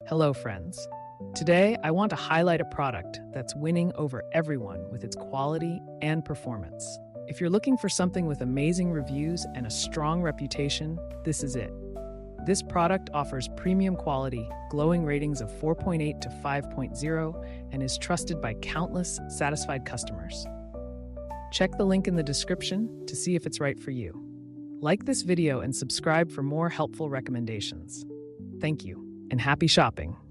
Hello, friends. Today, I want to highlight a product that's winning over everyone with its quality and performance. If you're looking for something with amazing reviews and a strong reputation, this is it. This product offers premium quality, glowing ratings of 4.8 to 5.0, and is trusted by countless satisfied customers. Check the link in the description to see if it's right for you. Like this video and subscribe for more helpful recommendations. Thank you, and happy shopping!